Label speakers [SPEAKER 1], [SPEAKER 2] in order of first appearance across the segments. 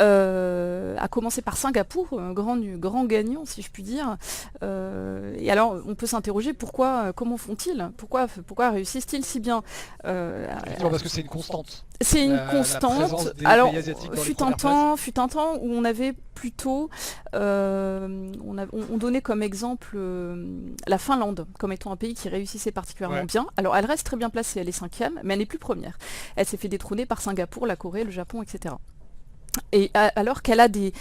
[SPEAKER 1] à commencer par Singapour, un grand gagnant si je puis dire. Et alors on peut s'interroger comment font-ils, pourquoi réussissent-ils si bien.
[SPEAKER 2] Effectivement, parce que c'est une constante.
[SPEAKER 1] C'est une
[SPEAKER 2] La présence
[SPEAKER 1] constante.
[SPEAKER 2] des
[SPEAKER 1] Alors,
[SPEAKER 2] pays asiatiques dans les premières places.
[SPEAKER 1] fut un temps où on avait plutôt, on donnait comme exemple la Finlande comme étant un pays qui réussissait particulièrement
[SPEAKER 2] Ouais.
[SPEAKER 1] bien. Alors, elle reste très bien placée, elle est cinquième, mais elle n'est plus première. Elle s'est fait détrôner par Singapour, la Corée, le Japon, etc. Et alors qu'elle a des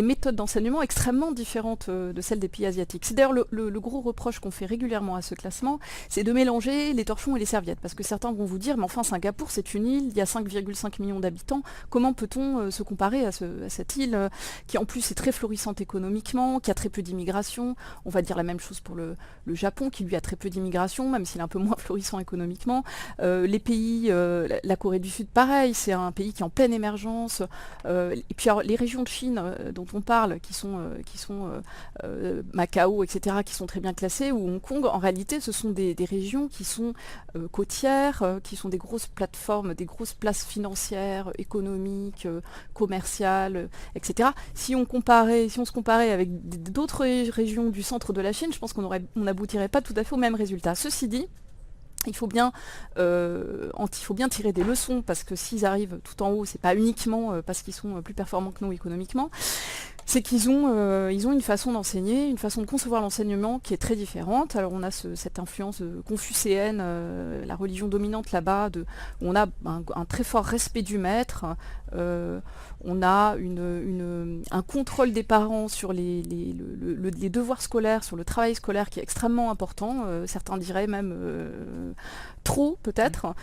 [SPEAKER 1] méthodes d'enseignement extrêmement différentes de celles des pays asiatiques. C'est d'ailleurs le gros reproche qu'on fait régulièrement à ce classement, c'est de mélanger les torchons et les serviettes. Parce que certains vont vous dire, mais enfin Singapour c'est une île, il y a 5,5 millions d'habitants, comment peut-on se comparer à cette île qui en plus est très florissante économiquement, qui a très peu d'immigration. On va dire la même chose pour le Japon qui lui a très peu d'immigration, même s'il est un peu moins florissant économiquement. Les pays, la Corée du Sud pareil, c'est un pays qui est en pleine émergence. Et puis alors, les régions de Chine dont on parle, qui sont Macao, etc., qui sont très bien classées, ou Hong Kong, en réalité, ce sont des régions qui sont côtières, qui sont des grosses plateformes, des grosses places financières, économiques, commerciales, etc. Si on se comparait avec d'autres régions du centre de la Chine, je pense qu'on n'aboutirait pas tout à fait au même résultat. Ceci dit, il faut bien tirer des leçons parce que s'ils arrivent tout en haut, c'est pas uniquement parce qu'ils sont plus performants que nous économiquement, c'est qu'ils ont une façon d'enseigner, une façon de concevoir l'enseignement qui est très différente. Alors on a cette influence confucéenne, la religion dominante là-bas, où on a un très fort respect du maître, on a un contrôle des parents sur les devoirs scolaires, sur le travail scolaire qui est extrêmement important, certains diraient même trop peut-être.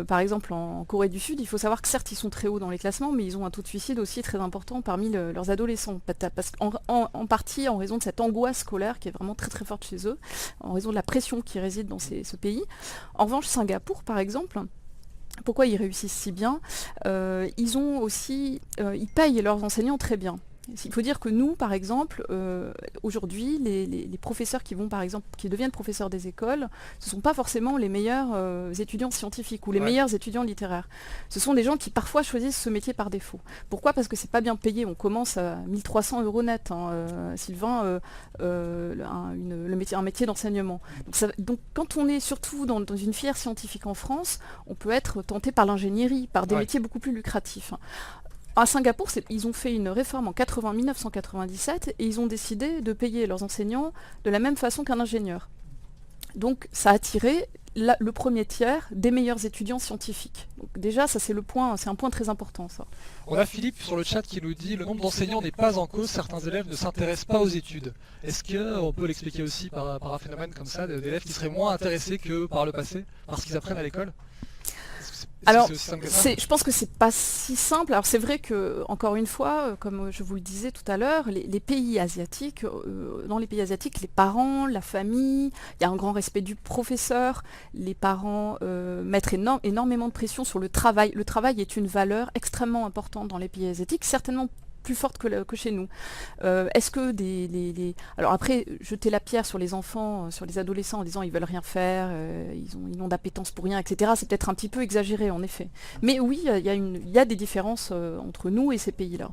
[SPEAKER 1] Par exemple en Corée du Sud, il faut savoir que certes ils sont très hauts dans les classements, mais ils ont un taux de suicide aussi très important parmi leurs adolescents, parce qu'en partie en raison de cette angoisse scolaire qui est vraiment très très forte chez eux, en raison de la pression qui réside dans ce pays. En revanche, Singapour par exemple, pourquoi ils réussissent si bien, ils payent leurs enseignants très bien. Il faut dire que nous, par exemple, aujourd'hui, les professeurs qui deviennent professeurs des écoles, ce ne sont pas forcément les meilleurs étudiants scientifiques ou les meilleurs étudiants littéraires. Ce sont des gens qui parfois choisissent ce métier par défaut. Pourquoi ? Parce que c'est pas bien payé. On commence à 1300 € net, Sylvain, un métier d'enseignement. Donc quand on est surtout dans une filière scientifique en France, on peut être tenté par l'ingénierie, par des métiers beaucoup plus lucratifs. À Singapour, ils ont fait une réforme en 1997 et ils ont décidé de payer leurs enseignants de la même façon qu'un ingénieur. Donc ça a attiré le premier tiers des meilleurs étudiants scientifiques. Donc déjà, ça c'est un point très important ça.
[SPEAKER 2] On a Philippe sur le chat qui nous dit le nombre d'enseignants n'est pas en cause, certains élèves ne s'intéressent pas aux études. Est-ce qu'on peut l'expliquer aussi par un phénomène comme ça, d'élèves qui seraient moins intéressés que par le passé, parce qu'ils apprennent à l'école ?
[SPEAKER 1] Alors, je pense que c'est pas si simple. Alors c'est vrai que, encore une fois, comme je vous le disais tout à l'heure, les pays asiatiques, dans les pays asiatiques, les parents, la famille, il y a un grand respect du professeur, les parents mettent énormément de pression sur le travail. Le travail est une valeur extrêmement importante dans les pays asiatiques, certainement plus forte que chez nous. Est-ce que alors après, jeter la pierre sur les enfants, sur les adolescents en disant ils veulent rien faire, ils n'ont d'appétence pour rien, etc., c'est peut-être un petit peu exagéré en effet. Mais oui, il y a des différences entre nous et ces pays-là.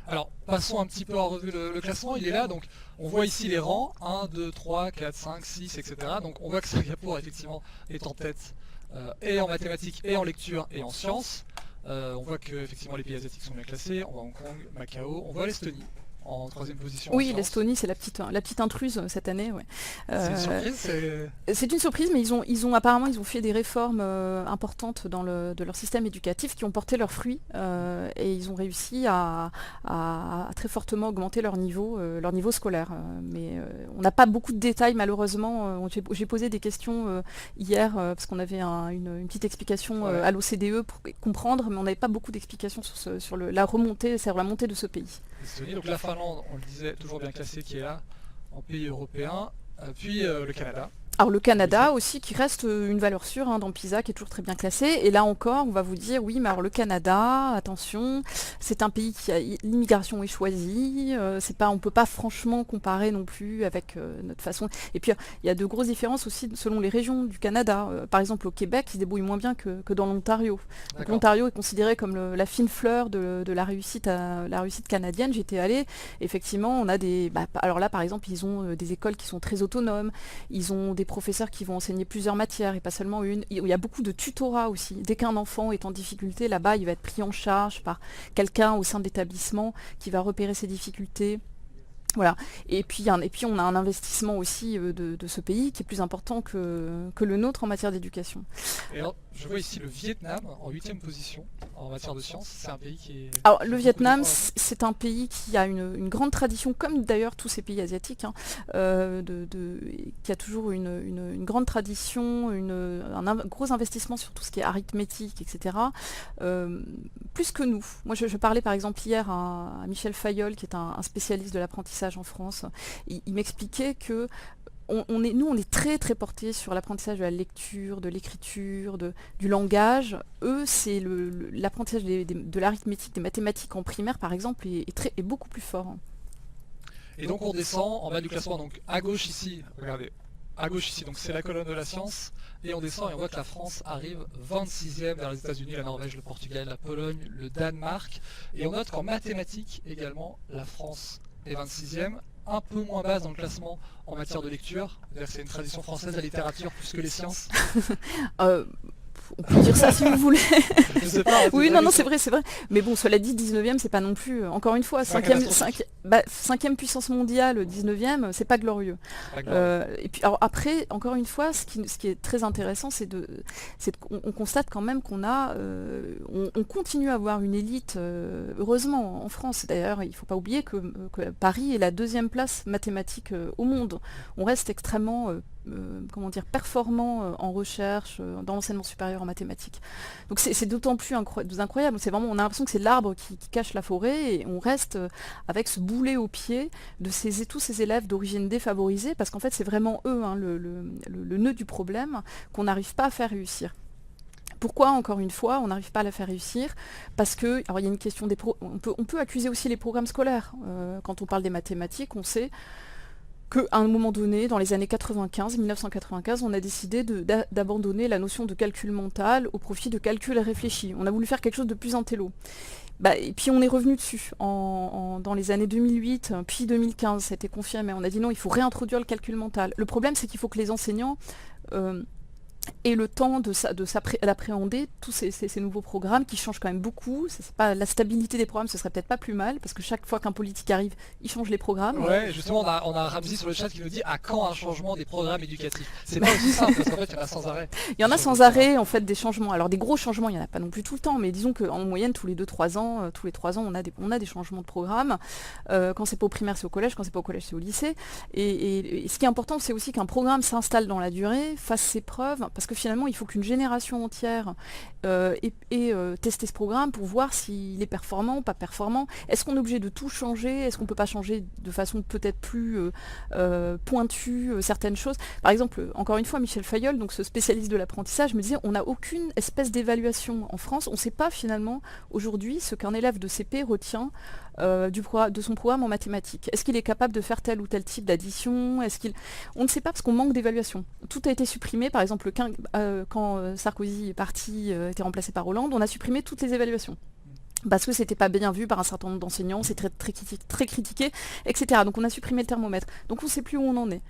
[SPEAKER 2] Alors, passons un petit peu en revue le classement, il est là, donc on voit ici les rangs, 1, 2, 3, 4, 5, 6, etc. Donc on voit que Singapour, effectivement, est en tête, et en mathématiques, et en lecture, et en sciences. On voit que effectivement les pays asiatiques sont bien classés, on voit Hong Kong, Macao, on voit l'Estonie en troisième position.
[SPEAKER 1] Oui, l'Estonie, c'est la petite intruse cette année. Ouais.
[SPEAKER 2] C'est une surprise.
[SPEAKER 1] C'est une surprise, mais apparemment ils ont fait des réformes importantes de leur système éducatif qui ont porté leurs fruits et ils ont réussi à très fortement augmenter leur niveau scolaire. Mais on n'a pas beaucoup de détails malheureusement. J'ai posé des questions hier parce qu'on avait une petite explication à l'OCDE pour comprendre, mais on n'avait pas beaucoup d'explications sur la montée de ce pays.
[SPEAKER 2] Donc la Finlande, on le disait, toujours bien classée, qui est là, en pays européen, puis le Canada,
[SPEAKER 1] Alors le Canada aussi qui reste une valeur sûre dans PISA, qui est toujours très bien classé. Et là encore, on va vous dire oui, mais alors le Canada, attention, c'est un pays qui a l'immigration est choisie. C'est pas, on peut pas franchement comparer non plus avec notre façon. Et puis il y a de grosses différences aussi selon les régions du Canada. Par exemple au Québec, ils se débrouillent moins bien que dans l'Ontario. Donc l'Ontario est considéré comme la fine fleur de la réussite canadienne. J'étais allée, effectivement, on a des. Alors là, par exemple, ils ont des écoles qui sont très autonomes. Ils ont des professeurs qui vont enseigner plusieurs matières et pas seulement une. Il y a beaucoup de tutorat aussi. Dès qu'un enfant est en difficulté, là-bas, il va être pris en charge par quelqu'un au sein de l'établissement qui va repérer ses difficultés. Voilà. Et puis on a un investissement aussi de ce pays qui est plus important que le nôtre en matière d'éducation.
[SPEAKER 2] Et alors, je vois ici le Vietnam en 8e position en matière de sciences. C'est un pays qui est...
[SPEAKER 1] Alors le Vietnam, c'est un pays qui a une grande tradition, comme d'ailleurs tous ces pays asiatiques, qui a toujours une grande tradition, un gros investissement sur tout ce qui est arithmétique, etc. Plus que nous. Moi je parlais par exemple hier à Michel Fayol, qui est un spécialiste de l'apprentissage en France. Il m'expliquait que on est très très porté sur l'apprentissage de la lecture, de l'écriture, du langage. Eux, c'est l'apprentissage de l'arithmétique, des mathématiques en primaire par exemple, est beaucoup plus fort.
[SPEAKER 2] Et donc on descend en bas du classement, donc à gauche ici, regardez, à gauche ici, donc c'est la colonne de la science, et on descend et on voit que la France arrive 26e vers les États-Unis, la Norvège, le Portugal, la Pologne, le Danemark, et on note qu'en mathématiques également, la France est 26e, un peu moins basse dans le classement en matière de lecture. C'est une tradition française, la littérature, plus que les sciences.
[SPEAKER 1] On peut dire ça si vous voulez.
[SPEAKER 2] Je sais pas,
[SPEAKER 1] oui, non, c'est vrai. Mais bon, cela dit, 19e, c'est pas non plus, encore une fois, 5e puissance mondiale, 19e, c'est pas glorieux. Et puis, alors après, encore une fois, ce qui est très intéressant, c'est qu'on constate quand même qu'on on continue à avoir une élite, heureusement, en France. D'ailleurs, il ne faut pas oublier que Paris est la 2e place mathématique au monde. On reste extrêmement performant en recherche, dans l'enseignement supérieur en mathématiques. Donc c'est d'autant plus incroyable. C'est vraiment, on a l'impression que c'est l'arbre qui cache la forêt, et on reste avec ce boulet au pied de tous ces élèves d'origine défavorisée, parce qu'en fait c'est vraiment eux le nœud du problème qu'on n'arrive pas à faire réussir. Pourquoi, encore une fois, on n'arrive pas à la faire réussir? Parce que, alors il y a une question on peut accuser aussi les programmes scolaires. Quand on parle des mathématiques, on sait qu'à un moment donné, dans les années 1995, on a décidé d'abandonner la notion de calcul mental au profit de calcul réfléchi. On a voulu faire quelque chose de plus intello. Et puis on est revenu dessus dans les années 2008, puis 2015, ça a été confirmé. On a dit non, il faut réintroduire le calcul mental. Le problème, c'est qu'il faut que les enseignants et le temps d'appréhender tous ces nouveaux programmes qui changent quand même beaucoup. Pas, la stabilité des programmes, ce serait peut-être pas plus mal, parce que chaque fois qu'un politique arrive, il change les programmes.
[SPEAKER 2] Ouais, justement, on a Ramzi sur le chat qui nous dit à quand un changement des programmes éducatifs. C'est pas aussi simple, parce qu'en fait, il y en a sans arrêt.
[SPEAKER 1] Il y en a sans arrêt, en fait, des changements. Alors des gros changements, il n'y en a pas non plus tout le temps, mais disons qu'en moyenne, tous les 3 ans, on a des changements de programme. Quand c'est pas au primaire, c'est au collège, quand c'est pas au collège, c'est au lycée. Et ce qui est important, c'est aussi qu'un programme s'installe dans la durée, fasse ses preuves, parce que finalement, il faut qu'une génération entière ait testé ce programme pour voir s'il est performant ou pas performant. Est-ce qu'on est obligé de tout changer? Est-ce qu'on ne peut pas changer de façon peut-être plus pointue certaines choses? Par exemple, encore une fois, Michel Fayol, donc ce spécialiste de l'apprentissage, me disait on n'a aucune espèce d'évaluation en France. On ne sait pas finalement aujourd'hui ce qu'un élève de CP retient de son programme en mathématiques. Est-ce qu'il est capable de faire tel ou tel type d'addition? On ne sait pas, parce qu'on manque d'évaluation. Tout a été supprimé. Par exemple, quand Sarkozy est parti, était remplacé par Hollande, on a supprimé toutes les évaluations. Parce que c'était pas bien vu par un certain nombre d'enseignants, c'est très critiqué, etc. Donc on a supprimé le thermomètre. Donc on ne sait plus où on en est.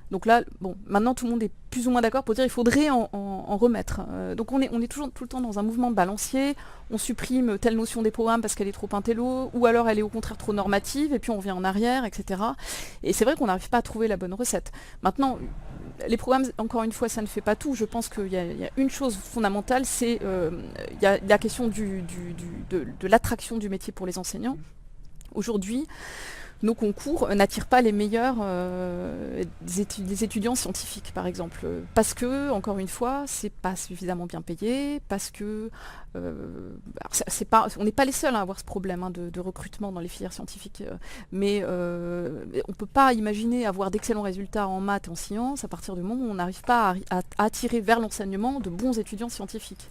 [SPEAKER 1] Donc là, bon, maintenant tout le monde est plus ou moins d'accord pour dire qu'il faudrait en remettre. Donc on est toujours tout le temps dans un mouvement de balancier, on supprime telle notion des programmes parce qu'elle est trop intello, ou alors elle est au contraire trop normative, et puis on revient en arrière, etc. Et c'est vrai qu'on n'arrive pas à trouver la bonne recette. Maintenant, les programmes, encore une fois, ça ne fait pas tout. Je pense qu'il y a une chose fondamentale, c'est il y a la question de l'attraction du métier pour les enseignants. Aujourd'hui, nos concours n'attirent pas les meilleurs des étudiants scientifiques, par exemple. Parce que, encore une fois, c'est pas suffisamment bien payé, parce que on n'est pas les seuls à avoir ce problème de recrutement dans les filières scientifiques, mais on ne peut pas imaginer avoir d'excellents résultats en maths et en sciences à partir du moment où on n'arrive pas à attirer vers l'enseignement de bons étudiants scientifiques.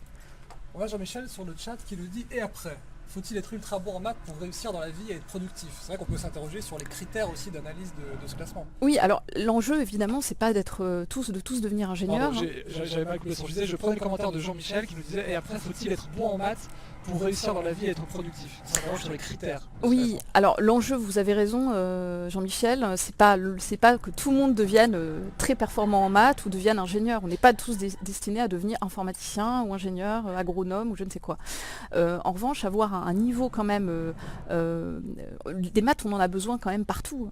[SPEAKER 3] On voit Jean-Michel sur le chat qui nous dit « Et après ? Faut-il être ultra bon en maths pour réussir dans la vie et être productif ?» C'est vrai qu'on peut s'interroger sur les critères aussi d'analyse de ce classement.
[SPEAKER 1] Oui, alors l'enjeu évidemment c'est pas d'être de tous devenir ingénieurs.
[SPEAKER 2] J'avais mal coupé son. Je prenais le commentaire de Jean-Michel qui nous disait « Et après faut-il être bon en maths pour réussir dans la vie et être productif ?» Ça s'interroge sur les critères.
[SPEAKER 1] Oui, alors l'enjeu, vous avez raison Jean-Michel, c'est pas que tout le monde devienne très performant en maths ou devienne ingénieur. On n'est pas tous destinés à devenir informaticien ou ingénieur, agronome ou je ne sais quoi. En revanche, avoir un niveau quand même, des maths on en a besoin quand même partout.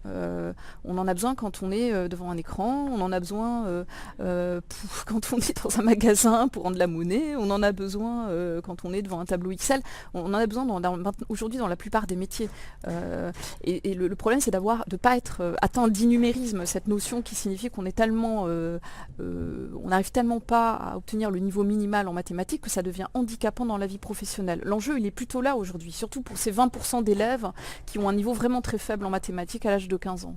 [SPEAKER 1] On en a besoin quand on est devant un écran, on en a besoin quand on est dans un magasin pour rendre la monnaie, on en a besoin quand on est devant un tableau Excel, on en a besoin aujourd'hui dans la plupart des métiers. Et le problème c'est de ne pas être atteint d'inumérisme, cette notion qui signifie qu'on est tellement, on n'arrive tellement pas à obtenir le niveau minimal en mathématiques que ça devient handicapant dans la vie professionnelle. L'enjeu il est plutôt là aujourd'hui, surtout pour ces 20% d'élèves qui ont un niveau vraiment très faible en mathématiques à l'âge de 15 ans.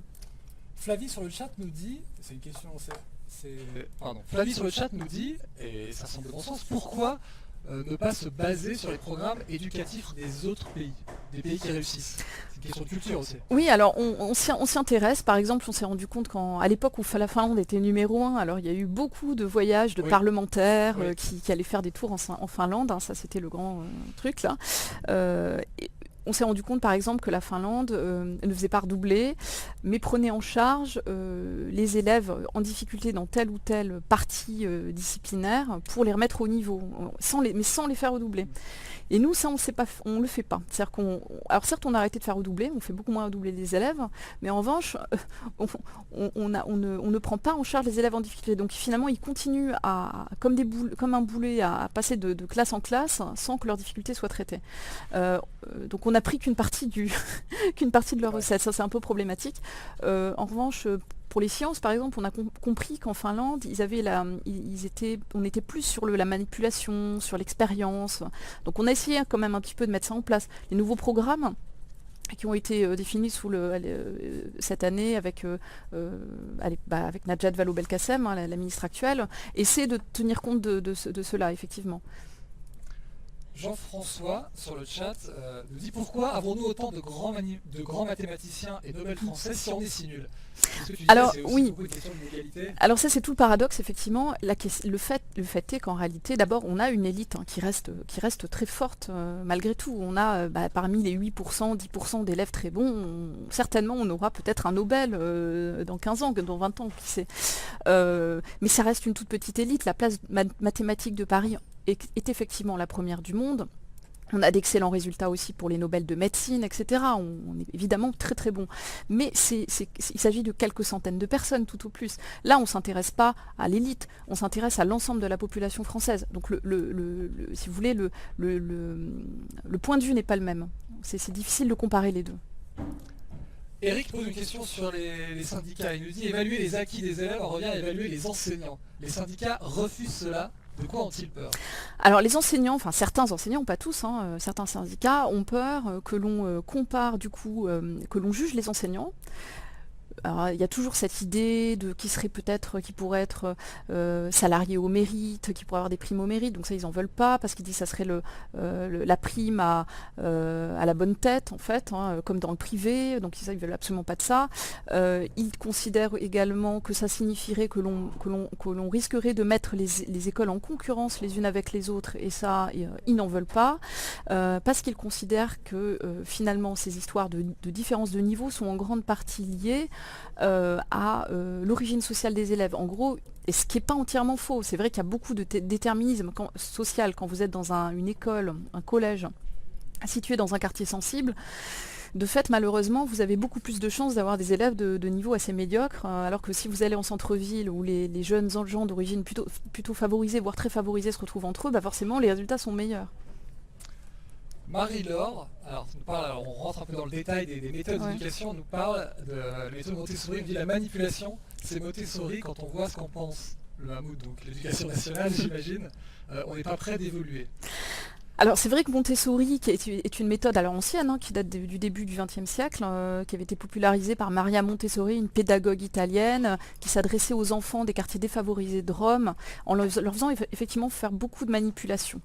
[SPEAKER 3] Flavie sur le chat nous dit, c'est une question,
[SPEAKER 2] Flavie sur le chat nous dit, et ça semble de bon sens, pourquoi ne pas se baser sur les programmes éducatifs des autres pays, des pays qui réussissent? C'est une question de culture aussi.
[SPEAKER 1] Oui, alors on s'y intéresse. Par exemple, on s'est rendu compte qu'à l'époque où la Finlande était numéro 1, alors il y a eu beaucoup de voyages de parlementaires qui allaient faire des tours en Finlande, hein, ça c'était le grand truc là. On s'est rendu compte par exemple que la Finlande ne faisait pas redoubler, mais prenait en charge les élèves en difficulté dans telle ou telle partie disciplinaire pour les remettre au niveau, mais sans les faire redoubler. Et nous, ça, on ne le fait pas. C'est-à-dire alors certes, on a arrêté de faire redoubler, on fait beaucoup moins redoubler les élèves, mais en revanche, on ne prend pas en charge les élèves en difficulté. Donc finalement, ils continuent comme un boulet à passer de classe en classe sans que leurs difficultés soient traitées. Donc on n'a pris qu'une partie de leur recette. Ça, c'est un peu problématique. En revanche, pour les sciences, par exemple, on a compris qu'en Finlande, on était plus sur la manipulation, sur l'expérience. Donc on a essayé quand même un petit peu de mettre ça en place. Les nouveaux programmes qui ont été définis cette année avec Najat Vallaud-Belkacem, hein, la ministre actuelle, essaient de tenir compte de cela, effectivement.
[SPEAKER 2] Jean-François, sur le chat, nous dit pourquoi avons-nous autant de grands mathématiciens et Nobel français si on est si nul?
[SPEAKER 1] Alors oui, alors ça c'est tout le paradoxe effectivement. Le fait est qu'en réalité, d'abord on a une élite qui reste très forte malgré tout. On a parmi les 8%, 10% d'élèves très bons, certainement on aura peut-être un Nobel dans 15 ans, dans 20 ans, qui sait. Mais ça reste une toute petite élite. La place mathématique de Paris est effectivement la première du monde. On a d'excellents résultats aussi pour les Nobel de médecine, etc. On est évidemment très très bon. Mais il s'agit de quelques centaines de personnes tout au plus. Là, on ne s'intéresse pas à l'élite, on s'intéresse à l'ensemble de la population française. Donc si vous voulez, le point de vue n'est pas le même. C'est difficile de comparer les deux.
[SPEAKER 2] Eric pose une question sur les syndicats. Il nous dit évaluer les acquis des élèves revient à évaluer les enseignants. Les syndicats refusent cela. De quoi ont-ils peur? Alors
[SPEAKER 1] les enseignants, enfin certains enseignants, pas tous, hein, certains syndicats ont peur que l'on compare du coup, que l'on juge les enseignants. Alors, il y a toujours cette idée qui pourrait être salarié au mérite, qui pourrait avoir des primes au mérite, donc ça ils en veulent pas parce qu'ils disent que ça serait la prime à la bonne tête en fait, hein, comme dans le privé, donc ça ils veulent absolument pas de ça. Ils considèrent également que ça signifierait que l'on risquerait de mettre les écoles en concurrence les unes avec les autres, et ça ils n'en veulent pas, parce qu'ils considèrent que finalement ces histoires de différence de niveau sont en grande partie liées à l'origine sociale des élèves. En gros, et ce qui n'est pas entièrement faux, c'est vrai qu'il y a beaucoup de déterminisme social quand vous êtes dans une école, un collège situé dans un quartier sensible. De fait, malheureusement, vous avez beaucoup plus de chances d'avoir des élèves de niveau assez médiocre, alors que si vous allez en centre-ville où les jeunes gens d'origine plutôt favorisée, voire très favorisée, se retrouvent entre eux, forcément les résultats sont meilleurs.
[SPEAKER 2] Marie-Laure, alors on rentre un peu dans le détail des méthodes d'éducation, nous parle de la méthode Montessori, il dit la manipulation, c'est Montessori quand on voit ce qu'en pense le Mammouth, donc l'éducation nationale, j'imagine, on n'est pas prêt d'évoluer.
[SPEAKER 1] Alors c'est vrai que Montessori, qui est une méthode alors ancienne, qui date du début du XXe siècle, qui avait été popularisée par Maria Montessori, une pédagogue italienne, qui s'adressait aux enfants des quartiers défavorisés de Rome, en leur faisant effectivement faire beaucoup de manipulations.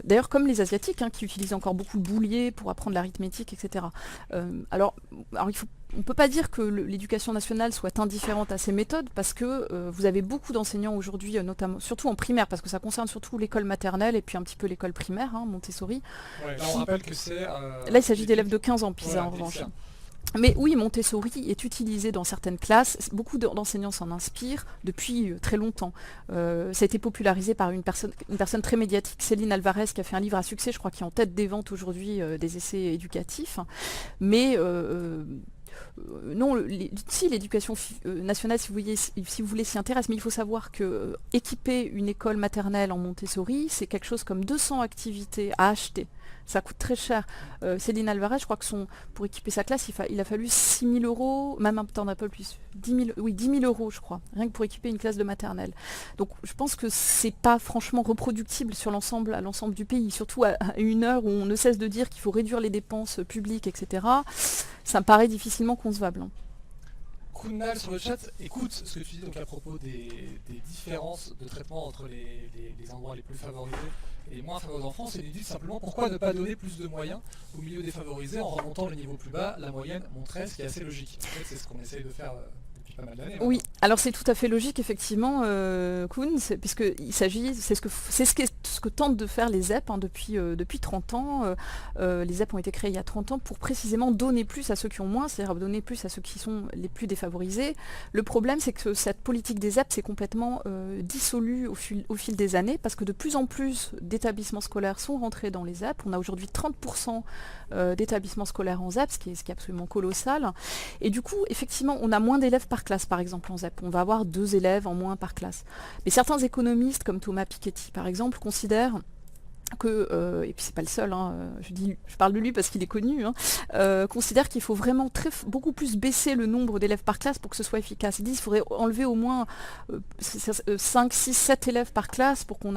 [SPEAKER 1] D'ailleurs comme les Asiatiques, qui utilisent encore beaucoup le boulier pour apprendre l'arithmétique, etc. Alors on ne peut pas dire que l'éducation nationale soit indifférente à ces méthodes parce que vous avez beaucoup d'enseignants aujourd'hui, notamment, surtout en primaire, parce que ça concerne surtout l'école maternelle et puis un petit peu l'école primaire, Montessori.
[SPEAKER 2] Ouais, là on rappelle que c'est...
[SPEAKER 1] Là il s'agit d'élèves de 15 ans, PISA en revanche. Mais oui, Montessori est utilisé dans certaines classes, beaucoup d'enseignants s'en inspirent depuis très longtemps. Ça a été popularisé par une personne très médiatique, Céline Alvarez, qui a fait un livre à succès, je crois, qui est en tête des ventes aujourd'hui des essais éducatifs. Mais... non, si l'éducation nationale, si vous voulez, s'y intéresse, mais il faut savoir que équiper une école maternelle en Montessori, c'est quelque chose comme 200 activités à acheter. Ça coûte très cher. Céline Alvarez, je crois que pour équiper sa classe, il a fallu 6 000 €, même un peu plus, 10 000 € je crois, rien que pour équiper une classe de maternelle. Donc je pense que c'est pas franchement reproductible à l'ensemble du pays, surtout à une heure où on ne cesse de dire qu'il faut réduire les dépenses publiques, etc. Ça me paraît difficilement concevable.
[SPEAKER 2] Kounal sur le chat, écoute ce que tu dis donc à propos des différences de traitement entre les endroits les plus favorisés et les moins favorisés en France, et il dit simplement pourquoi ne pas donner plus de moyens aux milieux défavorisés en remontant le niveau plus bas, la moyenne montrait, ce qui est assez logique. En fait, c'est ce qu'on essaye de faire depuis pas mal d'années. Oui,
[SPEAKER 1] alors c'est tout à fait logique effectivement, Koun, puisqu'il s'agit, c'est ce que tentent de faire les ZEP depuis 30 ans. Les ZEP ont été créés il y a 30 ans pour précisément donner plus à ceux qui ont moins, c'est-à-dire donner plus à ceux qui sont les plus défavorisés. Le problème, c'est que cette politique des ZEP s'est complètement dissolue au fil des années, parce que de plus en plus d'établissements scolaires sont rentrés dans les ZEP. On a aujourd'hui 30% d'établissements scolaires en ZEP, ce qui est absolument colossal. Et du coup, effectivement, on a moins d'élèves par classe, par exemple, en ZEP. On va avoir 2 élèves en moins par classe. Mais certains économistes, comme Thomas Piketty, par exemple, considèrent que, et puis c'est pas le seul, je parle de lui parce qu'il est connu, considère qu'il faut vraiment beaucoup plus baisser le nombre d'élèves par classe pour que ce soit efficace. Il dit qu'il faudrait enlever au moins 5, 6, 7 élèves par classe pour qu'on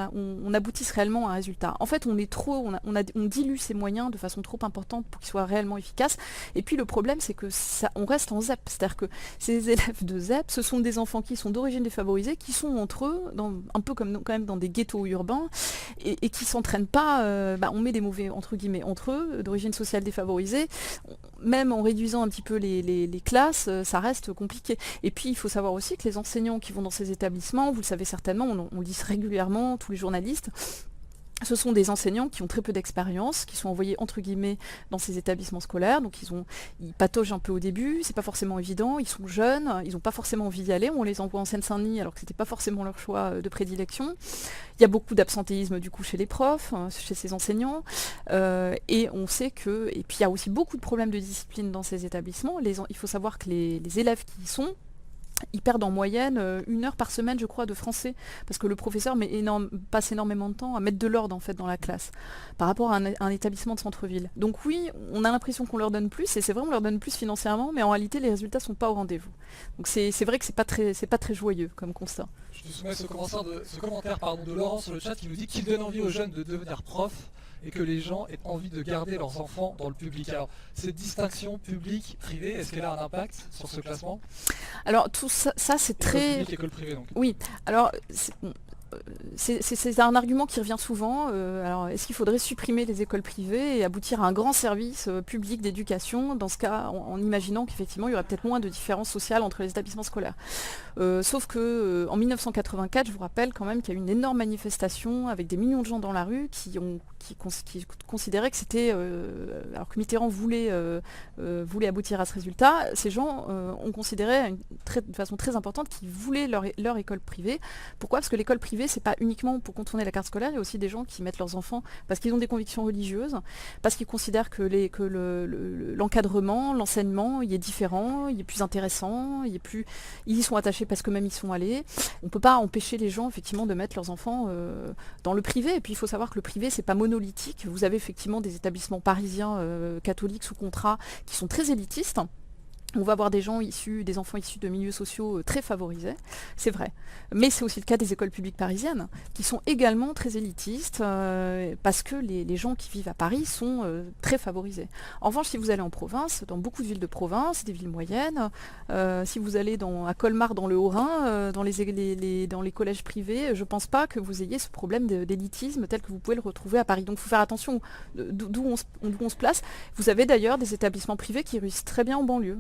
[SPEAKER 1] aboutisse réellement à un résultat. En fait, on dilue ces moyens de façon trop importante pour qu'ils soient réellement efficaces. Et puis le problème, c'est que on reste en ZEP. C'est-à-dire que ces élèves de ZEP, ce sont des enfants qui sont d'origine défavorisée, qui sont entre eux, un peu comme quand même dans des ghettos urbains, et qui s'entraînent pas, on met des mauvais entre guillemets entre eux, d'origine sociale défavorisée, même en réduisant un petit peu les classes, ça reste compliqué. Et puis il faut savoir aussi que les enseignants qui vont dans ces établissements, vous le savez certainement, on le dit régulièrement, tous les journalistes, ce sont des enseignants qui ont très peu d'expérience, qui sont envoyés entre guillemets dans ces établissements scolaires, donc ils pataugent un peu au début, c'est pas forcément évident, ils sont jeunes, ils n'ont pas forcément envie d'y aller, on les envoie en Seine-Saint-Denis alors que c'était pas forcément leur choix de prédilection. Il y a beaucoup d'absentéisme du coup chez les profs, chez ces enseignants, et on sait que, et puis il y a aussi beaucoup de problèmes de discipline dans ces établissements. Il faut savoir que les élèves qui y sont, ils perdent en moyenne 1 heure par semaine, je crois, de français, parce que le professeur passe énormément de temps à mettre de l'ordre en fait dans la classe, par rapport à un établissement de centre-ville. Donc oui, on a l'impression qu'on leur donne plus, et c'est vrai, on leur donne plus financièrement, mais en réalité, les résultats sont pas au rendez-vous. Donc c'est vrai que c'est pas très joyeux comme constat.
[SPEAKER 2] Je te soumets ce commentaire de Laurent sur le chat qui nous dit qu'il donne envie aux jeunes de devenir profs et que les gens aient envie de garder leurs enfants dans le public. Alors, cette distinction public-privé, est-ce qu'elle a un impact sur ce classement?
[SPEAKER 1] Alors, tout ça c'est très...
[SPEAKER 2] Public, école privée, donc.
[SPEAKER 1] Oui, alors... C'est un argument qui revient souvent. Alors, est-ce qu'il faudrait supprimer les écoles privées et aboutir à un grand service public d'éducation, dans ce cas, en imaginant qu'effectivement il y aurait peut-être moins de différences sociales entre les établissements scolaires. Sauf que en 1984, je vous rappelle quand même qu'il y a eu une énorme manifestation avec des millions de gens dans la rue qui considéraient que c'était, alors que Mitterrand voulait aboutir à ce résultat, ces gens ont considéré de façon très importante qu'ils voulaient leur école privée. Pourquoi? Parce que l'école privée privées, c'est pas uniquement pour contourner la carte scolaire, il y a aussi des gens qui mettent leurs enfants parce qu'ils ont des convictions religieuses, parce qu'ils considèrent que l'encadrement, l'enseignement, il est différent, il est plus intéressant, ils y sont attachés parce que même ils sont allés. On peut pas empêcher les gens effectivement de mettre leurs enfants dans le privé. Et puis il faut savoir que le privé, c'est pas monolithique. Vous avez effectivement des établissements parisiens catholiques sous contrat qui sont très élitistes. On va avoir des enfants issus de milieux sociaux très favorisés, c'est vrai. Mais c'est aussi le cas des écoles publiques parisiennes, qui sont également très élitistes, parce que les gens qui vivent à Paris sont très favorisés. En revanche, si vous allez en province, dans beaucoup de villes de province, des villes moyennes, si vous allez à Colmar dans le Haut-Rhin, dans les collèges privés, je ne pense pas que vous ayez ce problème d'élitisme tel que vous pouvez le retrouver à Paris. Donc il faut faire attention d'où on se place. Vous avez d'ailleurs des établissements privés qui réussissent très bien en banlieue.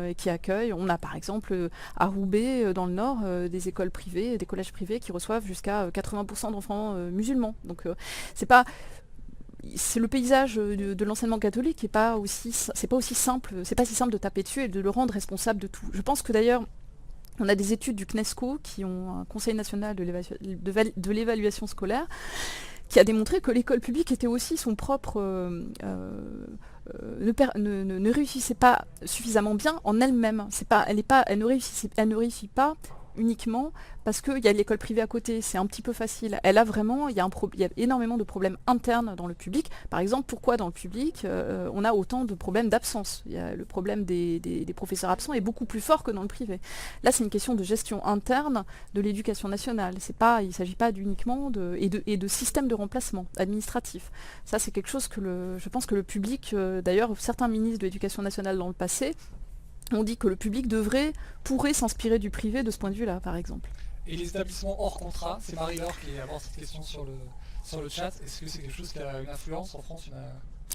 [SPEAKER 1] Et qui accueillent. On a par exemple à Roubaix, dans le Nord, des écoles privées, des collèges privés qui reçoivent jusqu'à 80% d'enfants musulmans. Donc c'est le paysage de l'enseignement catholique qui n'est pas aussi simple, c'est pas si simple de taper dessus et de le rendre responsable de tout. Je pense que d'ailleurs, on a des études du CNESCO qui ont un Conseil national de l'évaluation scolaire qui a démontré que l'école publique était aussi son propre ne réussissait pas suffisamment bien en elle-même. Elle ne réussit pas uniquement parce qu'il y a l'école privée à côté, c'est un petit peu facile. Il y a énormément de problèmes internes dans le public. Par exemple, pourquoi dans le public on a autant de problèmes d'absence? Le problème des professeurs absents est beaucoup plus fort que dans le privé. Là, c'est une question de gestion interne de l'éducation nationale. Il ne s'agit pas uniquement de système de remplacement administratif. Ça, c'est quelque chose que je pense que le public, d'ailleurs, certains ministres de l'éducation nationale dans le passé, on dit que le public pourrait s'inspirer du privé de ce point de vue-là, par exemple.
[SPEAKER 2] Et les établissements hors contrat, c'est Marie-Laure qui aborde cette question sur le chat. Est-ce que c'est quelque chose qui a une influence en France,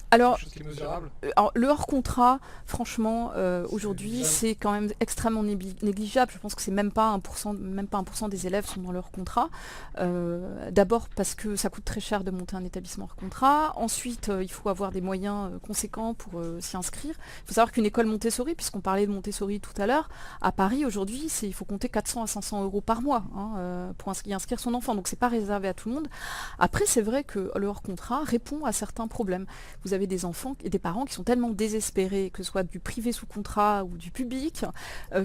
[SPEAKER 2] quelque chose qui est mesurable?
[SPEAKER 1] Le hors contrat, franchement, aujourd'hui, c'est quand même extrêmement négligeable. Je pense que c'est même pas 1% des élèves sont dans leur contrat. D'abord parce que ça coûte très cher de monter un établissement hors contrat. Ensuite, il faut avoir des moyens conséquents pour s'y inscrire. Il faut savoir qu'une école Montessori, puisqu'on parlait de Montessori tout à l'heure, à Paris aujourd'hui, il faut compter 400 à 500 euros par mois pour y inscrire son enfant. Donc c'est pas réservé à tout le monde. Après, c'est vrai que le hors contrat répond à certains problèmes. Vous avez des enfants et des parents qui sont tellement désespérés, que ce soit du privé sous contrat ou du public,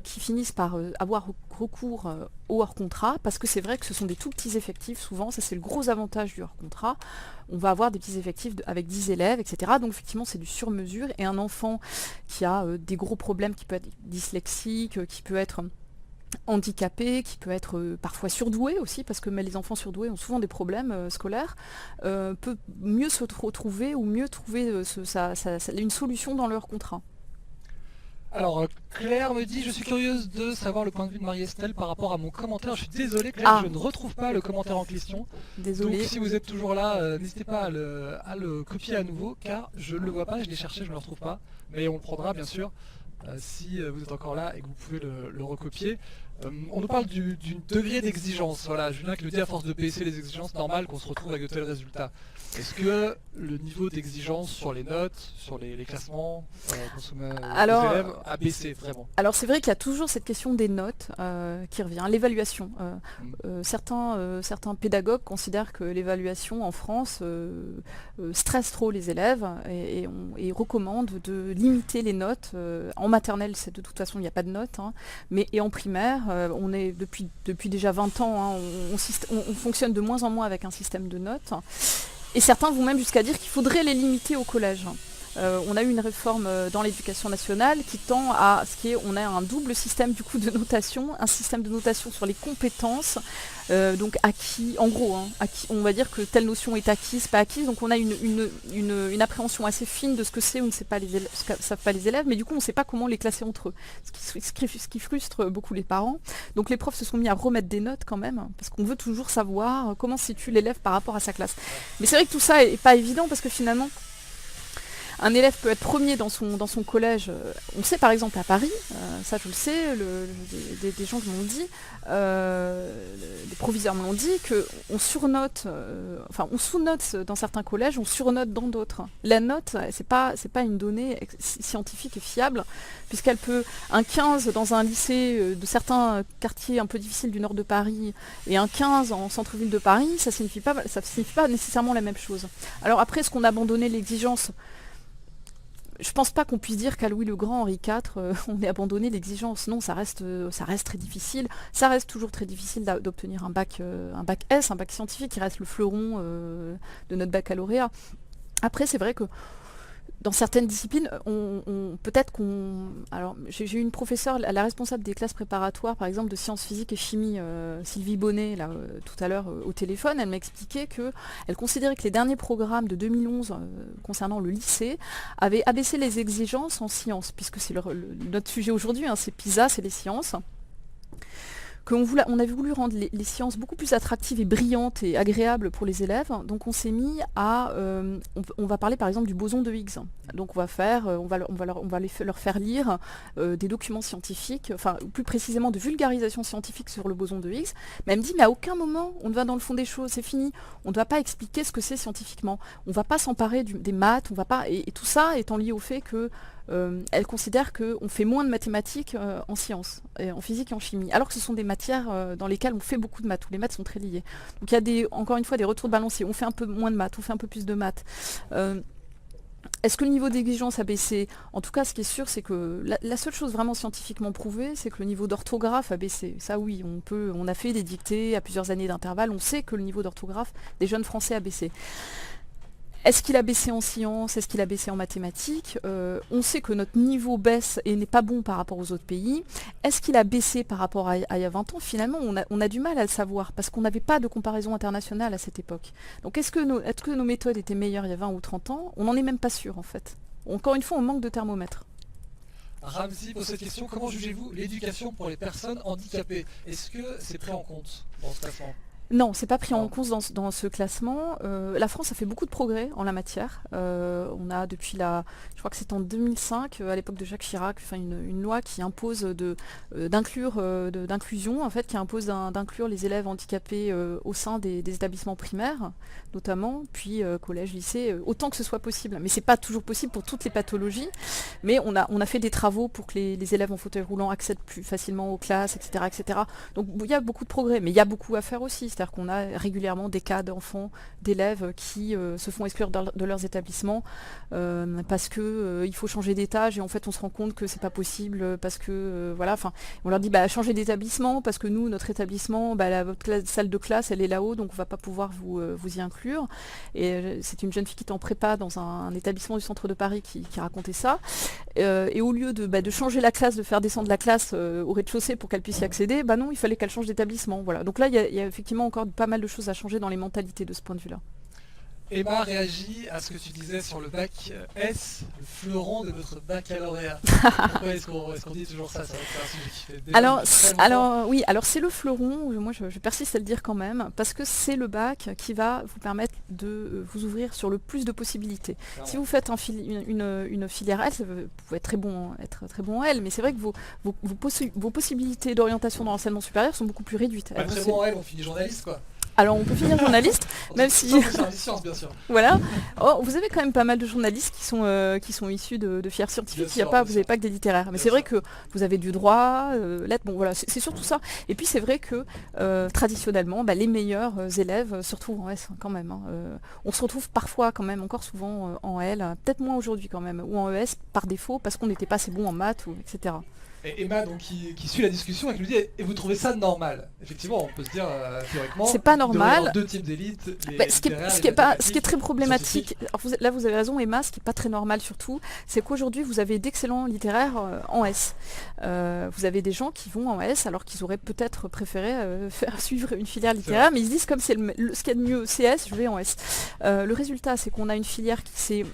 [SPEAKER 1] qui finissent par avoir recours au hors contrat, parce que c'est vrai que ce sont des tout petits effectifs souvent, ça c'est le gros avantage du hors contrat. On va avoir des petits effectifs avec 10 élèves, etc. Donc effectivement c'est du sur-mesure, et un enfant qui a des gros problèmes, qui peut être dyslexique, qui peut être handicapé, qui peut être parfois surdoué aussi, parce que les enfants surdoués ont souvent des problèmes scolaires, peut mieux se retrouver ou mieux trouver une solution dans leur contrat.
[SPEAKER 2] Alors Claire me dit: je suis curieuse de savoir le point de vue de Marie-Estelle par rapport à mon commentaire. Je suis désolé Claire, je ne retrouve pas le commentaire en question.
[SPEAKER 1] Désolée.
[SPEAKER 2] Donc si vous êtes toujours là, n'hésitez pas à le copier à nouveau, car je ne le vois pas, je l'ai cherché, je ne le retrouve pas. Mais on le prendra bien sûr si vous êtes encore là et que vous pouvez le recopier. On nous parle du degré d'exigence. Voilà, Julien qui nous dit: à force de baisser les exigences, normal qu'on se retrouve avec de tels résultats. Est-ce que le niveau d'exigence sur les notes, sur les classements des élèves a baissé vraiment?
[SPEAKER 1] Alors c'est vrai qu'il y a toujours cette question des notes qui revient, l'évaluation. Certains pédagogues considèrent que l'évaluation en France stresse trop les élèves et recommandent de limiter les notes. En maternelle, de toute façon, il n'y a pas de notes, et en primaire, on est depuis déjà 20 ans, on fonctionne de moins en moins avec un système de notes. Et certains vont même jusqu'à dire qu'il faudrait les limiter au collège. On a eu une réforme dans l'éducation nationale qui tend à on a un double système du coup de notation, un système de notation sur les compétences, donc acquis, en gros, acquis, on va dire que telle notion est acquise, pas acquise, donc on a une appréhension assez fine de ce que c'est ou ne sait pas ce que savent pas les élèves, mais du coup on ne sait pas comment les classer entre eux, ce qui frustre beaucoup les parents. Donc les profs se sont mis à remettre des notes quand même, parce qu'on veut toujours savoir comment se situe l'élève par rapport à sa classe. Mais c'est vrai que tout ça n'est pas évident, parce que finalement, un élève peut être premier dans son collège. On sait par exemple à Paris, ça je le sais, des gens me l'ont dit, des proviseurs me l'ont dit, qu'on surnote, on sous-note dans certains collèges, on surnote dans d'autres. La note, c'est pas une donnée scientifique et fiable, puisqu'elle peut, un 15 dans un lycée de certains quartiers un peu difficiles du nord de Paris et un 15 en centre-ville de Paris, ça signifie pas nécessairement la même chose. Alors après, est-ce qu'on a abandonné l'exigence ? Je pense pas qu'on puisse dire qu'à Louis le Grand, Henri IV, on ait abandonné l'exigence. Non, ça reste très difficile. Ça reste toujours très difficile d'obtenir un bac S, un bac scientifique, qui reste le fleuron de notre baccalauréat. Après, c'est vrai que dans certaines disciplines, alors j'ai eu une professeure, la responsable des classes préparatoires, par exemple de sciences physiques et chimie, Sylvie Bonnet, là, tout à l'heure au téléphone, elle m'a expliqué qu'elle considérait que les derniers programmes de 2011 concernant le lycée avaient abaissé les exigences en sciences, puisque c'est notre sujet aujourd'hui, hein, c'est PISA, c'est les sciences. On avait voulu rendre les sciences beaucoup plus attractives et brillantes et agréables pour les élèves. Donc on s'est mis à... on va parler par exemple du boson de Higgs. Donc on va leur faire lire des documents scientifiques, enfin plus précisément de vulgarisation scientifique sur le boson de Higgs. Mais elle me dit, mais à aucun moment on ne va dans le fond des choses, c'est fini. On ne va pas expliquer ce que c'est scientifiquement. On ne va pas s'emparer des maths, on va pas... Et tout ça étant lié au fait que elle considère qu'on fait moins de mathématiques en sciences, en physique et en chimie, alors que ce sont des matières dans lesquelles on fait beaucoup de maths, où les maths sont très liées. Donc il y a encore une fois des retours de balancier, on fait un peu moins de maths, on fait un peu plus de maths. Est-ce que le niveau d'exigence a baissé ? En tout cas, ce qui est sûr, c'est que la seule chose vraiment scientifiquement prouvée, c'est que le niveau d'orthographe a baissé. Ça oui, on a fait des dictées à plusieurs années d'intervalle, on sait que le niveau d'orthographe des jeunes Français a baissé. Est-ce qu'il a baissé en sciences? Est-ce qu'il a baissé en mathématiques? On sait que notre niveau baisse et n'est pas bon par rapport aux autres pays. Est-ce qu'il a baissé par rapport à il y a 20 ans? Finalement, on a du mal à le savoir parce qu'on n'avait pas de comparaison internationale à cette époque. Donc est-ce que nos méthodes étaient meilleures il y a 20 ou 30 ans? On n'en est même pas sûr en fait. Encore une fois, on manque de thermomètre.
[SPEAKER 2] Ramzi pose cette question, comment jugez-vous l'éducation pour les personnes handicapées? Est-ce que c'est pris en compte dans ce classement?
[SPEAKER 1] Non, c'est pas pris en compte dans ce classement. La France a fait beaucoup de progrès en la matière. On a depuis je crois que c'est en 2005, à l'époque de Jacques Chirac, une loi qui impose d'inclusion, en fait, qui impose d'inclure les élèves handicapés au sein des établissements primaires, notamment, puis collège, lycée, autant que ce soit possible. Mais c'est pas toujours possible pour toutes les pathologies. Mais on a fait des travaux pour que les élèves en fauteuil roulant accèdent plus facilement aux classes, etc., etc. Donc il y a beaucoup de progrès, mais il y a beaucoup à faire aussi. C'est-à-dire qu'on a régulièrement des cas d'enfants, d'élèves qui se font exclure de leurs établissements parce que il faut changer d'étage et en fait on se rend compte que c'est pas possible parce que on leur dit changez d'établissement parce que nous notre établissement votre salle de classe elle est là-haut donc on va pas pouvoir vous y inclure. Et c'est une jeune fille qui est en prépa dans un établissement du centre de Paris qui racontait ça. Et au lieu de changer la classe, de faire descendre la classe au rez-de-chaussée pour qu'elle puisse y accéder, non, il fallait qu'elle change d'établissement. Voilà. Donc là, il y a effectivement encore pas mal de choses à changer dans les mentalités de ce point de vue-là.
[SPEAKER 2] Emma réagit à ce que tu disais sur le bac S, le fleuron de notre baccalauréat. Pourquoi est-ce qu'on dit toujours ça? C'est un sujet qui fait
[SPEAKER 1] alors c'est le fleuron, moi je persiste à le dire quand même, parce que c'est le bac qui va vous permettre de vous ouvrir sur le plus de possibilités. Clairement. Si vous faites une filière L, vous pouvez être très bon en L, mais c'est vrai que vos possibilités d'orientation dans l'enseignement supérieur sont beaucoup plus réduites.
[SPEAKER 2] Très bon en L, on finit journaliste quoi.
[SPEAKER 1] Alors on peut finir journaliste, même si...
[SPEAKER 2] Sciences, bien sûr.
[SPEAKER 1] Voilà. Vous avez quand même pas mal de journalistes qui sont issus de filières scientifiques. Vous n'avez pas que des littéraires. Mais c'est vrai que vous avez du droit, lettres, c'est surtout ça. Et puis c'est vrai que traditionnellement, les meilleurs élèves se retrouvent en S quand même. On se retrouve parfois quand même, encore souvent en L, peut-être moins aujourd'hui quand même, ou en ES par défaut, parce qu'on n'était pas assez bon en maths, etc.
[SPEAKER 2] Et Emma donc, qui suit la discussion et qui nous dit et vous trouvez ça normal? Effectivement, on peut se dire théoriquement
[SPEAKER 1] c'est pas normal.
[SPEAKER 2] Deux types d'élites.
[SPEAKER 1] Ce qui est très problématique. Là vous avez raison Emma, ce qui est pas très normal surtout, c'est qu'aujourd'hui vous avez d'excellents littéraires en S. Vous avez des gens qui vont en S alors qu'ils auraient peut-être préféré faire suivre une filière littéraire, mais ils se disent comme c'est ce qu'il y a de mieux CS, je vais en S. Le résultat c'est qu'on a une filière qui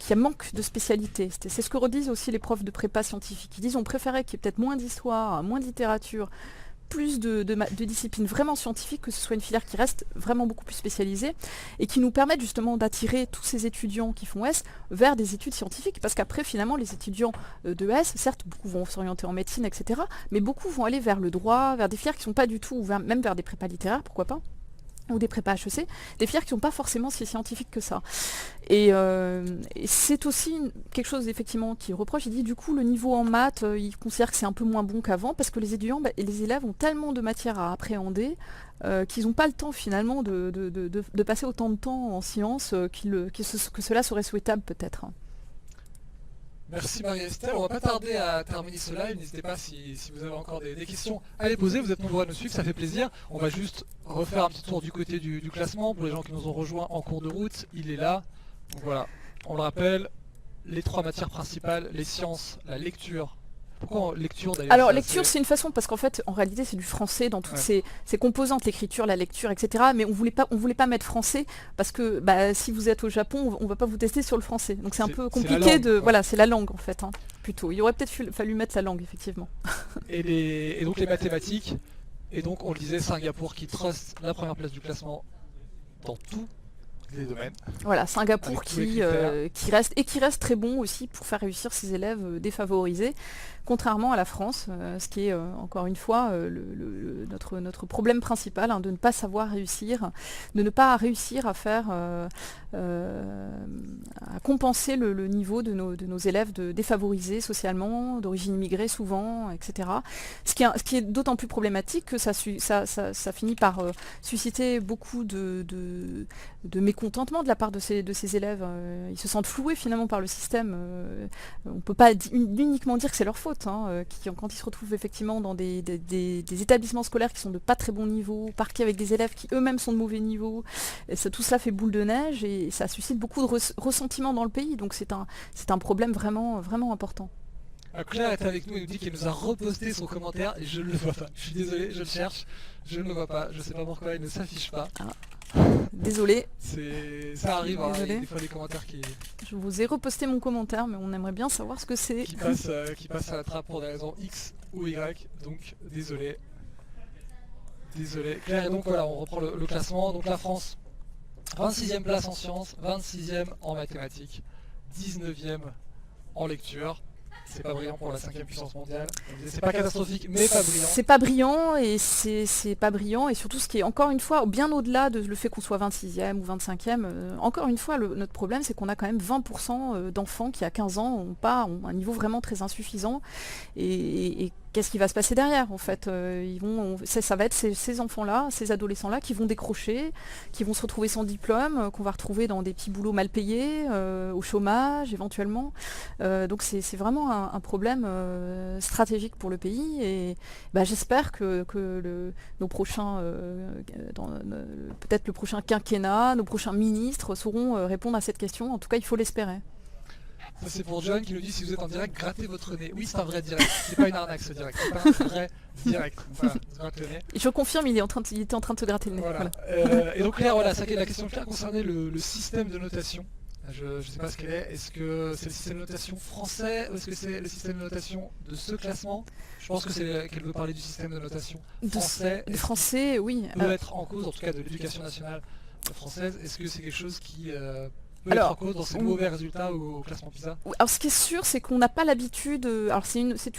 [SPEAKER 1] a manque de spécialité. C'est ce que redisent aussi les profs de prépa scientifique. Ils disent on préférait qu'il y ait peut-être moins d'histoire, moins de littérature, plus de disciplines vraiment scientifiques, que ce soit une filière qui reste vraiment beaucoup plus spécialisée et qui nous permette justement d'attirer tous ces étudiants qui font S vers des études scientifiques, parce qu'après finalement les étudiants de S, certes beaucoup vont s'orienter en médecine, etc., mais beaucoup vont aller vers le droit, vers des filières qui ne sont pas du tout, ou même vers des prépas littéraires, pourquoi pas, ou des prépas HEC, des filières qui ne sont pas forcément si scientifiques que ça. Et c'est aussi quelque chose effectivement qui reproche. Il dit du coup le niveau en maths, il considère que c'est un peu moins bon qu'avant parce que les étudiants et les élèves ont tellement de matières à appréhender qu'ils n'ont pas le temps finalement de passer autant de temps en sciences que cela serait souhaitable peut-être.
[SPEAKER 2] Merci Marie-Estelle, on va pas tarder à terminer ce live, n'hésitez pas si vous avez encore des questions à les poser, vous êtes nombreux à nous suivre, ça fait plaisir. On va juste refaire un petit tour du côté du classement, pour les gens qui nous ont rejoints en cours de route, il est là. Donc voilà, on le rappelle, les 3 matières principales, les sciences, la lecture. Pourquoi lecture d'ailleurs?
[SPEAKER 1] Alors lecture c'est une façon, parce qu'en fait en réalité c'est du français dans toutes ses composantes, l'écriture, la lecture, etc. Mais on voulait pas mettre français parce que si vous êtes au Japon, on va pas vous tester sur le français. Donc c'est un peu compliqué voilà, c'est la langue en fait, plutôt. Il aurait peut-être fallu mettre la langue effectivement.
[SPEAKER 2] Et donc les mathématiques, et donc on le disait, Singapour qui trust la première place du classement dans tous les domaines.
[SPEAKER 1] Voilà, Singapour qui reste très bon aussi pour faire réussir ses élèves défavorisés, contrairement à la France, ce qui est encore une fois notre problème principal, de ne pas savoir réussir, de ne pas réussir à faire à compenser le niveau de nos élèves défavorisés socialement, d'origine immigrée souvent, etc. Ce qui est d'autant plus problématique que ça finit par susciter beaucoup de mécontentement de la part de ces élèves. Ils se sentent floués finalement par le système. On ne peut pas uniquement dire que c'est leur faute, quand ils se retrouvent effectivement dans des établissements scolaires qui sont de pas très bon niveau, parqués avec des élèves qui eux-mêmes sont de mauvais niveau. Tout cela fait boule de neige et ça suscite beaucoup de ressentiment dans le pays. Donc c'est un problème vraiment, vraiment important.
[SPEAKER 2] Claire est avec nous et nous dit qu'elle nous a reposté son commentaire et je ne le vois pas. Je suis désolé, je le cherche, je ne le vois pas. Je sais pas pourquoi il ne s'affiche pas.
[SPEAKER 1] Désolé.
[SPEAKER 2] Ça arrive, il y a des fois des commentaires qui...
[SPEAKER 1] Je vous ai reposté mon commentaire, mais on aimerait bien savoir ce que c'est.
[SPEAKER 2] Qui passe à la trappe pour des raisons X ou Y, donc désolé. Désolé. Claire, et donc voilà, on reprend le classement. Donc la France, 26e place en sciences, 26e en mathématiques, 19e en lecture. C'est pas brillant pour la 5e puissance mondiale. C'est pas catastrophique, mais pas brillant.
[SPEAKER 1] C'est pas brillant et c'est pas brillant, et surtout ce qui est encore une fois bien au-delà de le fait qu'on soit 26e ou 25e, encore une fois notre problème c'est qu'on a quand même 20% d'enfants qui à 15 ans ont un niveau vraiment très insuffisant et qu'est-ce qui va se passer derrière en fait? Ça va être ces enfants-là, ces adolescents-là qui vont décrocher, qui vont se retrouver sans diplôme, qu'on va retrouver dans des petits boulots mal payés, au chômage éventuellement. Donc c'est vraiment un problème stratégique pour le pays et j'espère que nos prochains, peut-être le prochain quinquennat, nos prochains ministres sauront répondre à cette question. En tout cas, il faut l'espérer.
[SPEAKER 2] Ça c'est pour John qui nous dit si vous êtes en direct, grattez votre nez. Oui, c'est un vrai direct. C'est pas une arnaque ce direct. C'est pas un vrai direct. Voilà, se gratte le nez.
[SPEAKER 1] Et je confirme, il était en train de se gratter le nez.
[SPEAKER 2] Voilà. Voilà. Et donc Claire, voilà, la question Claire concernait le système de notation. Je ne sais pas ce qu'elle est. Est-ce que c'est le système de notation français ou est-ce que c'est le système de notation de ce classement? Je pense que c'est qu'elle veut parler du système de notation français.
[SPEAKER 1] Français, oui.
[SPEAKER 2] Peut être en cause, en tout cas de l'éducation nationale française. Est-ce que c'est quelque chose qui... être en cause dans ces mauvais résultats au classement PISA?
[SPEAKER 1] Alors ce qui est sûr, c'est qu'on n'a pas l'habitude,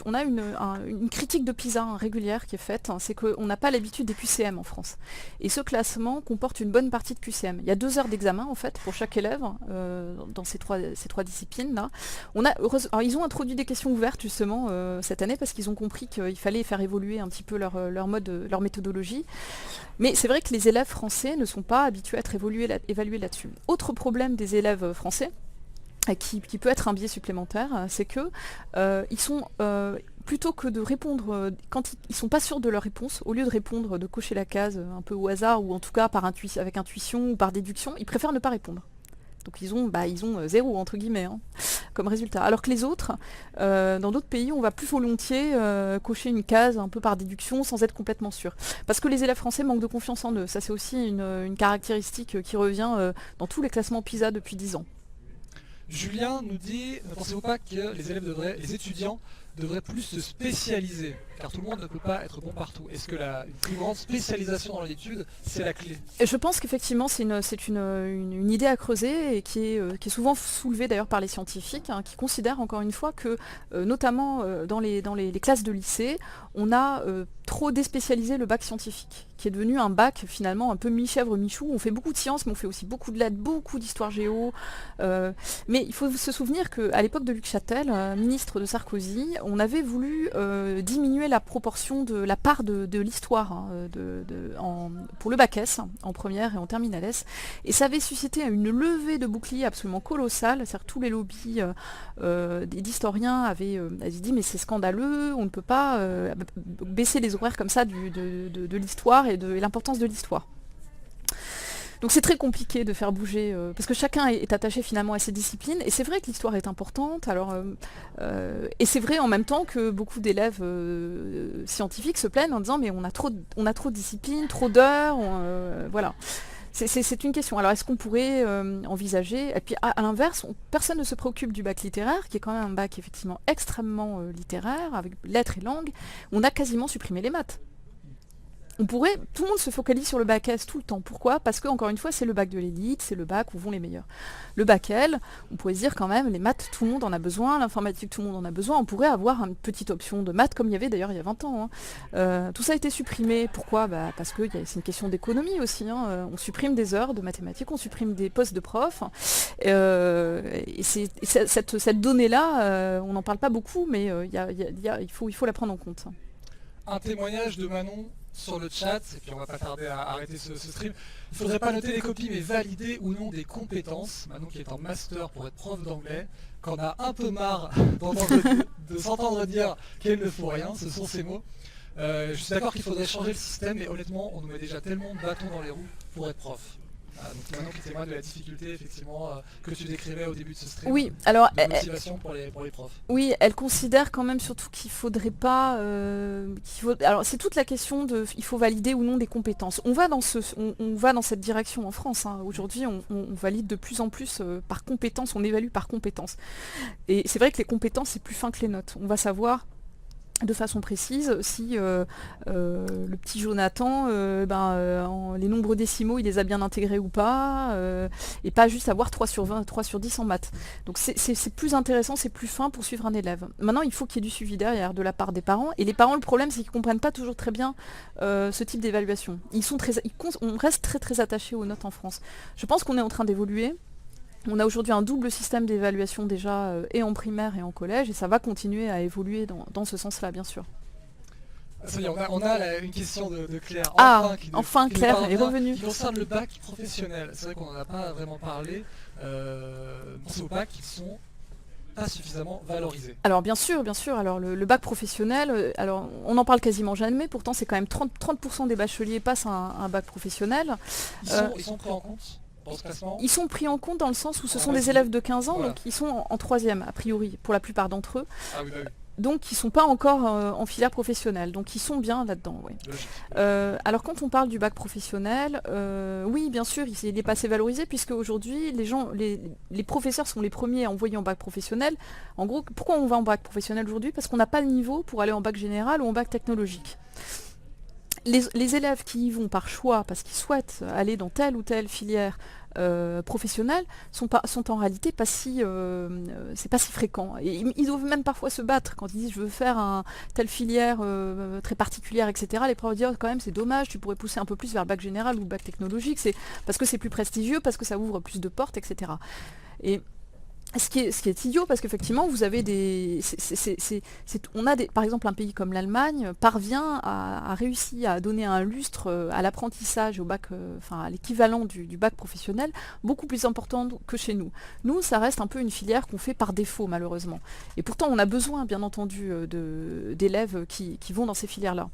[SPEAKER 1] on a une critique de PISA régulière qui est faite, c'est qu'on n'a pas l'habitude des QCM en France. Et ce classement comporte une bonne partie de QCM. Il y a 2 heures d'examen en fait pour chaque élève dans ces trois disciplines là. Alors, ils ont introduit des questions ouvertes justement cette année parce qu'ils ont compris qu'il fallait faire évoluer un petit peu leur méthodologie. Mais c'est vrai que les élèves français ne sont pas habitués à être évalués là-dessus. Autre problème des élèves français, qui peut être un biais supplémentaire, c'est que ils sont plutôt que de répondre quand ils sont pas sûrs de leur réponse, au lieu de répondre, de cocher la case un peu au hasard ou en tout cas avec intuition ou par déduction, ils préfèrent ne pas répondre. Donc ils ont 0 entre guillemets comme résultat. Alors que les autres, dans d'autres pays, on va plus volontiers cocher une case un peu par déduction sans être complètement sûr. Parce que les élèves français manquent de confiance en eux. Ça c'est aussi une caractéristique qui revient dans tous les classements PISA depuis 10 ans.
[SPEAKER 2] Julien nous dit, ne pensez-vous pas que les étudiants devrait plus se spécialiser, car tout le monde ne peut pas être bon partout. Est-ce que une plus grande spécialisation dans l'étude, c'est la clé?
[SPEAKER 1] Et je pense qu'effectivement c'est une idée à creuser et qui est souvent soulevée d'ailleurs par les scientifiques, hein, qui considèrent encore une fois que notamment dans les classes de lycée, on a trop déspécialisé le bac scientifique, qui est devenu un bac finalement un peu mi-chèvre, mi-chou. On fait beaucoup de sciences, mais on fait aussi beaucoup de lettres, beaucoup d'histoire géo. Mais il faut se souvenir qu'à l'époque de Luc Chatel, ministre de Sarkozy, on avait voulu diminuer la proportion de la part de l'histoire, hein, pour le bac S, en première et en terminale S. Et ça avait suscité une levée de boucliers absolument colossale. C'est-à-dire tous les lobbies d'historiens avaient dit mais c'est scandaleux, on ne peut pas baisser les horaires comme ça de l'histoire et de l'importance de l'histoire. Donc c'est très compliqué de faire bouger, parce que chacun est attaché finalement à ses disciplines, et c'est vrai que l'histoire est importante, et c'est vrai en même temps que beaucoup d'élèves scientifiques se plaignent en disant mais on a trop de disciplines, trop d'heures, voilà. C'est une question. Alors est-ce qu'on pourrait envisager, et puis à l'inverse, personne ne se préoccupe du bac littéraire, qui est quand même un bac effectivement extrêmement littéraire, avec lettres et langues, on a quasiment supprimé les maths. Tout le monde se focalise sur le bac S tout le temps. Pourquoi? Parce que, encore une fois, c'est le bac de l'élite, c'est le bac où vont les meilleurs. Le bac L, on pourrait se dire quand même, les maths, tout le monde en a besoin, l'informatique, tout le monde en a besoin. On pourrait avoir une petite option de maths, comme il y avait d'ailleurs il y a 20 ans. Hein. Tout ça a été supprimé. Pourquoi? Parce que c'est une question d'économie aussi. Hein. On supprime des heures de mathématiques, on supprime des postes de profs. Et cette donnée-là, on n'en parle pas beaucoup, mais il faut la prendre en compte.
[SPEAKER 2] Un témoignage de Manon sur le chat, et puis on va pas tarder à arrêter ce stream. Il ne faudrait pas noter les copies, mais valider ou non des compétences. Manon qui est en master pour être prof d'anglais, qu'on a un peu marre de s'entendre dire qu'elle ne faut rien, ce sont ces mots. Je suis d'accord qu'il faudrait changer le système, mais honnêtement, on nous met déjà tellement de bâtons dans les roues pour être prof. Donc Manon qui témoigne de la difficulté effectivement que tu décrivais au début de ce stream.
[SPEAKER 1] Oui, alors
[SPEAKER 2] de motivation pour les profs.
[SPEAKER 1] Oui, elle considère quand même surtout qu'il faudrait pas. Alors c'est toute la question de, il faut valider ou non des compétences. On va dans cette direction en France. Hein. Aujourd'hui, on valide de plus en plus par compétences. On évalue par compétences. Et c'est vrai que les compétences c'est plus fin que les notes. On va savoir de façon précise si le petit Jonathan, les nombres décimaux, il les a bien intégrés ou pas, et pas juste avoir 3 sur 20, 3 sur 10 en maths. Donc c'est plus intéressant, c'est plus fin pour suivre un élève. Maintenant, il faut qu'il y ait du suivi derrière de la part des parents, et les parents, le problème, c'est qu'ils ne comprennent pas toujours très bien ce type d'évaluation. On reste très très attachés aux notes en France. Je pense qu'on est en train d'évoluer. On a aujourd'hui un double système d'évaluation déjà et en primaire et en collège, et ça va continuer à évoluer dans ce sens-là, bien sûr.
[SPEAKER 2] Ça y est, on a une question de Claire.
[SPEAKER 1] Enfin Claire est revenue.
[SPEAKER 2] Qui concerne le bac professionnel. C'est vrai qu'on n'en a pas vraiment parlé. C'est au bac qui sont pas suffisamment valorisés.
[SPEAKER 1] Alors bien sûr. Alors le bac professionnel, alors on en parle quasiment jamais. Pourtant c'est quand même 30% des bacheliers passent un bac professionnel.
[SPEAKER 2] Ils sont pris en compte.
[SPEAKER 1] Ils sont pris en compte dans le sens où ce sont des élèves de 15 ans, voilà. Donc ils sont en troisième, a priori, pour la plupart d'entre eux.
[SPEAKER 2] Ah oui, bah oui.
[SPEAKER 1] Donc ils ne sont pas encore en filière professionnelle, donc ils sont bien là-dedans. Ouais. Alors quand on parle du bac professionnel, oui bien sûr il n'est pas assez valorisé, puisque aujourd'hui les professeurs sont les premiers à envoyer en bac professionnel. En gros, pourquoi on va en bac professionnel aujourd'hui? Parce qu'on n'a pas le niveau pour aller en bac général ou en bac technologique. Les élèves qui y vont par choix, parce qu'ils souhaitent aller dans telle ou telle filière professionnelle, sont en réalité pas si c'est pas si fréquent. Et ils doivent même parfois se battre quand ils disent je veux faire telle filière très particulière, etc. Les profs disent quand même c'est dommage, tu pourrais pousser un peu plus vers le bac général ou le bac technologique, c'est parce que c'est plus prestigieux, parce que ça ouvre plus de portes, etc. Et ce qui est idiot, parce qu'effectivement, vous avez par exemple, un pays comme l'Allemagne parvient à réussir à donner un lustre à l'apprentissage, au bac, à l'équivalent du bac professionnel, beaucoup plus important que chez nous. Nous, ça reste un peu une filière qu'on fait par défaut, malheureusement. Et pourtant, on a besoin, bien entendu, d'élèves qui vont dans ces filières-là.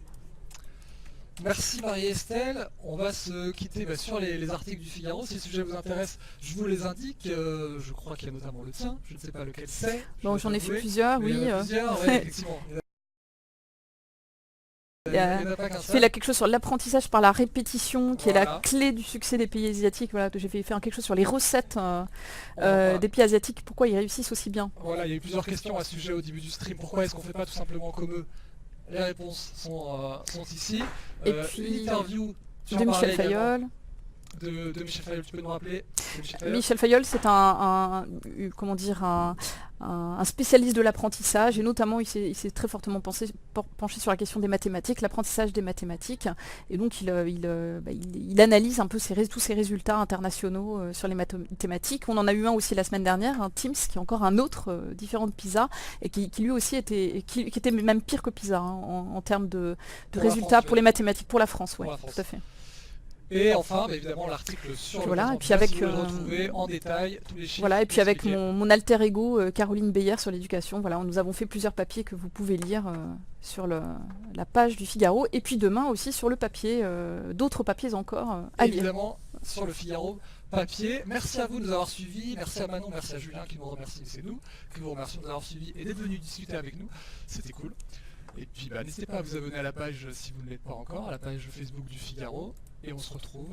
[SPEAKER 2] Merci Marie-Estelle, on va se quitter sur les articles du Figaro. Si le sujet vous intéresse, je vous les indique. Je crois qu'il y a notamment le tien, je ne sais pas lequel c'est.
[SPEAKER 1] Bon, j'en ai fait plusieurs, oui.
[SPEAKER 2] Plusieurs, ouais, effectivement. il y en a pas qu'un
[SPEAKER 1] fait
[SPEAKER 2] seul.
[SPEAKER 1] là quelque chose sur l'apprentissage par la répétition, qui est la
[SPEAKER 2] Voilà.
[SPEAKER 1] clé du succès des pays asiatiques. Voilà, j'ai fait faire quelque chose sur les recettes
[SPEAKER 2] Voilà.
[SPEAKER 1] des pays asiatiques, pourquoi ils réussissent aussi bien.
[SPEAKER 2] Voilà, il y a eu plusieurs questions à ce sujet au début du stream. Pourquoi est-ce qu'on fait pas tout simplement comme eux? Les réponses sont ici.
[SPEAKER 1] Et puis,
[SPEAKER 2] Une interview, tu
[SPEAKER 1] de
[SPEAKER 2] en
[SPEAKER 1] Michel
[SPEAKER 2] parlais également,
[SPEAKER 1] Fayol.
[SPEAKER 2] de Michel Fayol, tu peux nous rappeler de Michel Fayol?
[SPEAKER 1] Michel Fayol, c'est comment dire, un spécialiste de l'apprentissage, et notamment il s'est très fortement penché sur la question des mathématiques, l'apprentissage des mathématiques, et donc il analyse un peu tous ces résultats internationaux sur les mathématiques. On en a eu un aussi la semaine dernière, un Teams, qui est encore un autre différent de PISA, et qui lui aussi qui était même pire que PISA, hein, en termes de
[SPEAKER 2] Pour la
[SPEAKER 1] résultats
[SPEAKER 2] France,
[SPEAKER 1] pour les mathématiques, pour la France,
[SPEAKER 2] Pour
[SPEAKER 1] ouais,
[SPEAKER 2] la France.
[SPEAKER 1] tout à fait.
[SPEAKER 2] Et enfin, évidemment, l'article sur
[SPEAKER 1] Voilà,
[SPEAKER 2] le
[SPEAKER 1] et puis
[SPEAKER 2] classement,
[SPEAKER 1] avec,
[SPEAKER 2] si vous voulez retrouver en détail tous les chiffres.
[SPEAKER 1] Voilà, et puis avec
[SPEAKER 2] expliqués.
[SPEAKER 1] mon alter ego Caroline Beyer sur l'éducation, voilà, nous avons fait plusieurs papiers que vous pouvez lire sur la page du Figaro, et puis demain aussi sur le papier, d'autres papiers encore à lire.
[SPEAKER 2] Évidemment, sur le Figaro papier. Merci à vous de nous avoir suivis. Merci à Manon, merci à Julien qui nous remercie. C'est nous qui vous remercions de nous avoir suivis et d'être venus discuter avec nous. C'était cool. Et puis n'hésitez pas à vous abonner à la page si vous ne l'êtes pas encore, à la page Facebook du Figaro. Et on se retrouve